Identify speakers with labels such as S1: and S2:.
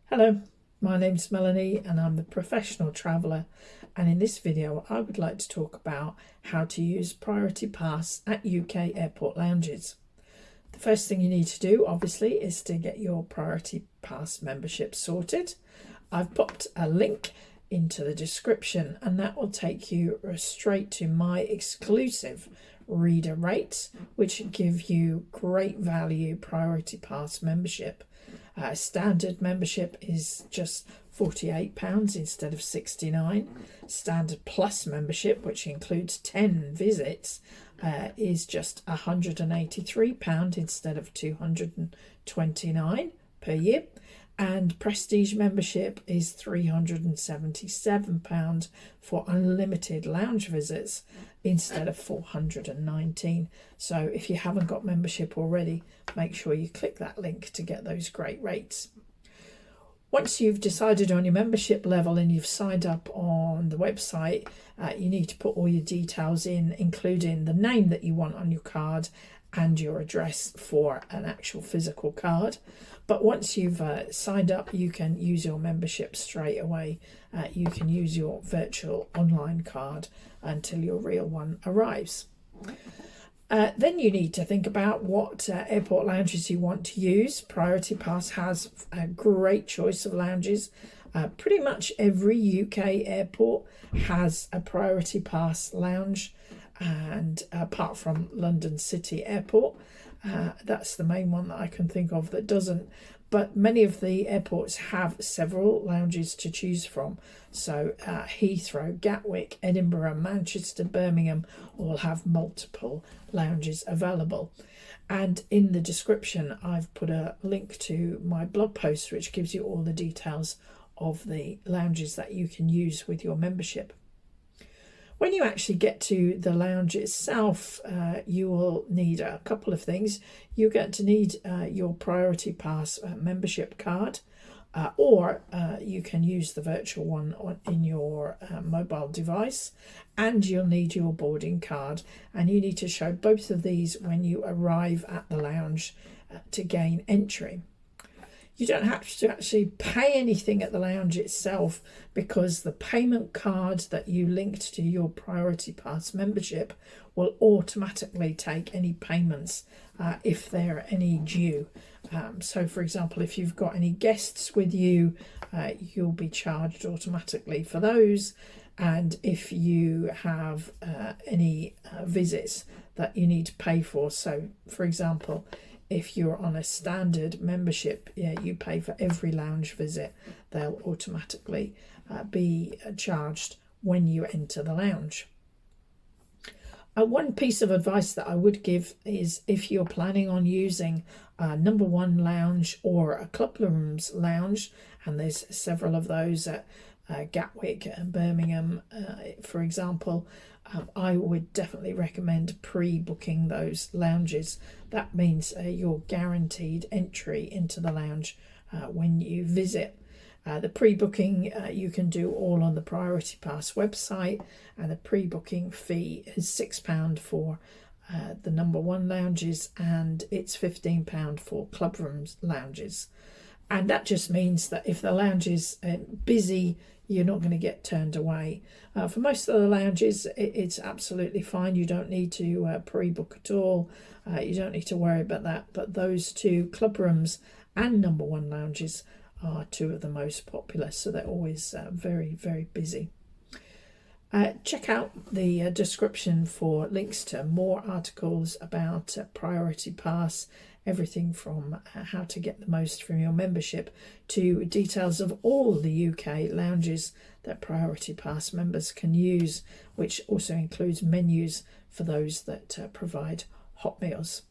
S1: Hello, my name's Melanie and I'm the professional traveller, and in this video I would like to talk about how to use Priority Pass at UK airport lounges. The first thing you need to do obviously is to get your Priority Pass membership sorted. I've popped a link into the description and that will take you straight to my exclusive reader rates, which give you great value Priority Pass membership. Standard membership is just £48 instead of £69. Standard Plus membership, which includes 10 visits, is just £183 instead of £229 per year. And Prestige membership is £377 for unlimited lounge visits instead of £419. So if you haven't got membership already, make sure you click that link to get those great rates. Once you've decided on your membership level and you've signed up on the website, you need to put all your details in, including the name that you want on your card and your address for an actual physical card. But once you've signed up, you can use your membership straight away. You can use your virtual online card until your real one arrives. Then you need to think about what airport lounges you want to use. Priority Pass has a great choice of lounges. Pretty much every UK airport has a Priority Pass lounge, and apart from London City Airport, that's the main one that I can think of that doesn't. But many of the airports have several lounges to choose from. So Heathrow, Gatwick, Edinburgh, Manchester, Birmingham all have multiple lounges available. And in the description, I've put a link to my blog post, which gives you all the details of the lounges that you can use with your membership. When you actually get to the lounge itself, you will need a couple of things. You're going to need your Priority Pass membership card, or you can use the virtual one in your mobile device, and you'll need your boarding card. And you need to show both of these when you arrive at the lounge to gain entry. You don't have to actually pay anything at the lounge itself, because the payment card that you linked to your Priority Pass membership will automatically take any payments if there are any due. So for example, if you've got any guests with you, you'll be charged automatically for those. And if you have any visits that you need to pay for, so for example, if you're on a standard membership, you pay for every lounge visit, they'll automatically be charged when you enter the lounge. One piece of advice that I would give is, if you're planning on using a number one lounge or a club rooms lounge, and there's several of those at Gatwick and Birmingham, for example, I would definitely recommend pre-booking those lounges. That means you're guaranteed entry into the lounge when you visit. The pre-booking you can do all on the Priority Pass website, and the pre-booking fee is £6 for the number one lounges, and it's £15 for club rooms lounges. And that just means that if the lounge is busy, you're not going to get turned away. For most of the lounges, it's absolutely fine. You don't need to pre-book at all. You don't need to worry about that. But those two, club rooms and number one lounges, are two of the most popular. So they're always very, very busy. Check out the description for links to more articles about Priority Pass, everything from how to get the most from your membership to details of all the UK lounges that Priority Pass members can use, which also includes menus for those that provide hot meals.